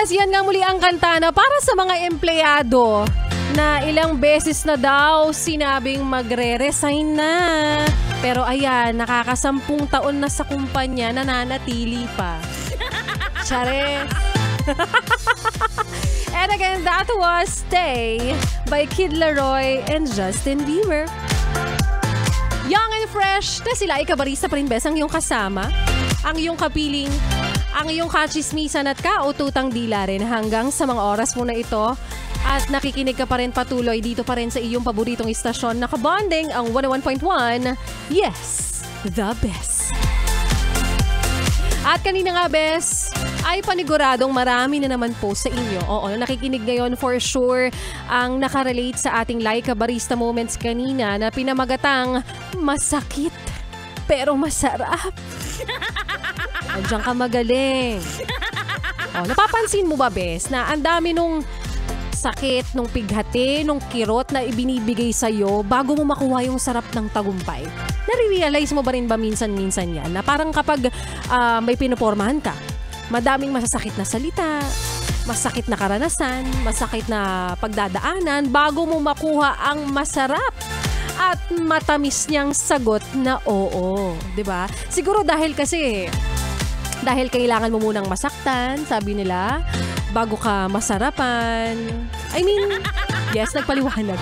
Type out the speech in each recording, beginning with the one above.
Yes, yan nga muli ang kanta na para sa mga empleyado na ilang beses na daw sinabing magre-resign na. Pero ayan, nakakasampung taon na sa kumpanya, nananatili pa. Chares. And again, that was Stay by Kid Laroi and Justin Bieber. Young and fresh na sila, ikabarista pa rin bes ang iyong kasama, ang iyong kapiling, ang iyong kachismisan at kaututang dila rin hanggang sa mga oras mo na ito. At nakikinig ka pa rin patuloy dito pa rin sa iyong paboritong istasyon na kabonding ang 101.1. Yes, the best. At kanina nga bes, ay paniguradong marami na naman po sa inyo. Oo, nakikinig ngayon for sure ang nakarelate sa ating Laika Barista Moments kanina na pinamagatang masakit pero masarap. Andiyan ka magaling. Oh, napapansin mo ba bes na ang dami nung sakit, nung pighati, nung kirot na ibinibigay sa'yo bago mo makuha yung sarap ng tagumpay? Nare-realize mo ba rin ba minsan-minsan yan na parang kapag may pinupormahan ka, madaming masasakit na salita, masakit na karanasan, masakit na pagdadaanan bago mo makuha ang masarap at matamis niyang sagot na oo, 'di ba? Siguro dahil kailangan mo munang masaktan, sabi nila, bago ka masarapan. I mean, yes, nagpaliwanag.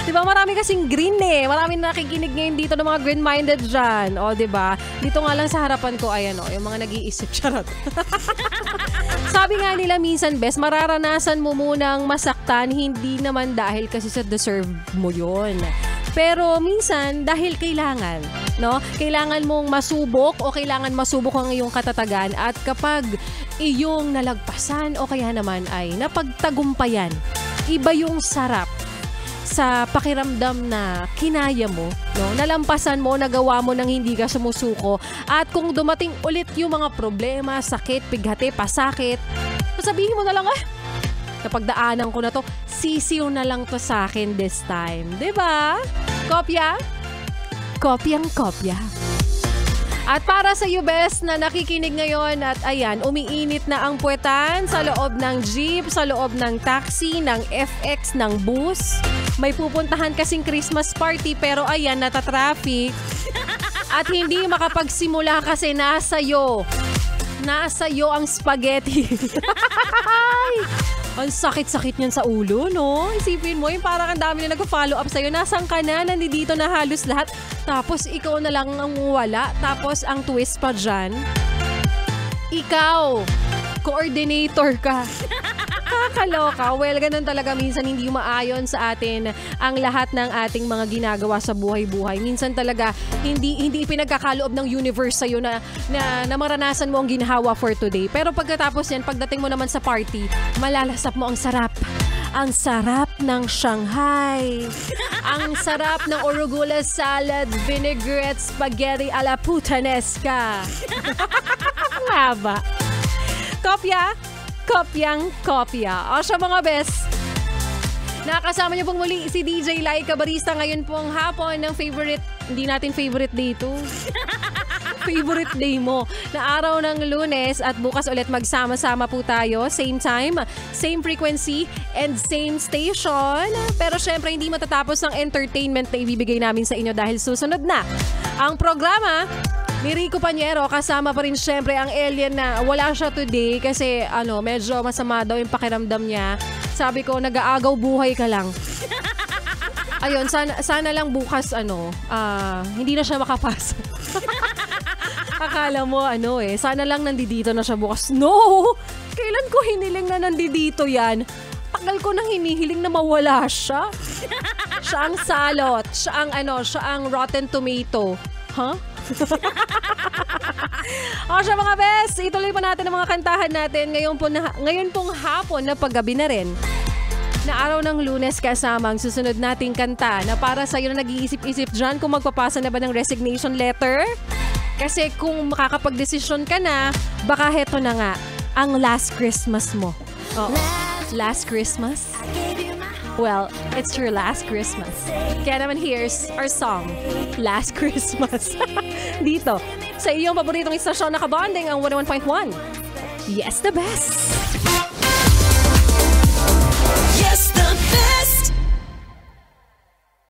Diba, marami kasing green eh. Marami nakikinig ngayon dito ng mga green-minded dyan. O, diba? Dito nga lang sa harapan ko, ayan o, yung mga nag-iisip. Charot. Sabi nga nila minsan, bes, mararanasan mo munang masaktan, hindi naman dahil kasi sa deserve mo yun. Pero minsan, dahil kailangan, no? Kailangan mong masubok o kailangan masubok ang iyong katatagan at kapag iyong nalagpasan o kaya naman ay napagtagumpayan, iba yung sarap sa pakiramdam na kinaya mo, no? Nalampasan mo, nagawa mo nang hindi ka sumusuko. At kung dumating ulit yung mga problema, sakit, pighati, pasakit, sabihin mo na lang, napagdaanan ko na to, sisiw na lang to sa akin this time. Diba? Kopya? Kopyang-kopya. At para sa iyo, best, na nakikinig ngayon at ayan, umiinit na ang puwetan sa loob ng jeep, sa loob ng taxi, ng FX, ng bus. May pupuntahan kasing Christmas party pero ayan, natatraffic. At hindi makapagsimula kasi nasa iyo ang spaghetti. Ang sakit-sakit niyan sa ulo, no? Isipin mo, yung parang ang dami na nag-follow up sa'yo. Nasaan ka na? Nandito na halos lahat. Tapos ikaw na lang ang wala. Tapos ang twist pa dyan, ikaw, coordinator ka. Kakaloka. Well, ganun talaga minsan hindi umaayon sa atin ang lahat ng ating mga ginagawa sa buhay-buhay. Minsan talaga hindi ipinagkakaloob ng universe sa'yo na maranasan mo ang ginhawa for today. Pero pagkatapos yan, pagdating mo naman sa party, malalasap mo ang sarap. Ang sarap ng Shanghai. Ang sarap ng arugula salad, vinaigrette, spaghetti a la putanesca. Ang haba. Kopya? Kopyang-kopya. O siya mga best, nakasama niyo pong muli si DJ Laika Barista ngayon pong hapon ng hindi natin favorite day to. Favorite day mo na araw ng Lunes at bukas ulit magsama-sama po tayo. Same time, same frequency, and same station. Pero syempre hindi matatapos ang entertainment na ibibigay namin sa inyo dahil susunod na ang programa ni Rico Pañero. Kasama pa rin syempre ang alien na wala siya today kasi medyo masama daw yung pakiramdam niya. Sabi ko, nag-aagaw buhay ka lang. Ayun, sana lang bukas hindi na siya makapasok. Akala mo sana lang nandito na siya bukas. No! Kailan ko hiniling na nandito yan? Tagal ko nang hinihiling na mawala siya. Siya ang salot. Siya ang rotten tomato. Huh? O siya mga best, ituloy pa natin ang mga kantahan natin ngayon pong hapon na paggabi na rin. Na araw ng Lunes kasama ang susunod nating kanta na para sa'yo na nag-iisip-isip dyan kung magpapasa na ba ng resignation letter. Kasi kung makakapag-desisyon ka na, baka heto na nga, ang last Christmas mo. Oh, last Christmas? Well, it's your last Christmas. Kaya naman here's our song, Last Christmas. Dito, sa iyong paboritong istasyon na kabonding ang 101.1. Yes, the best!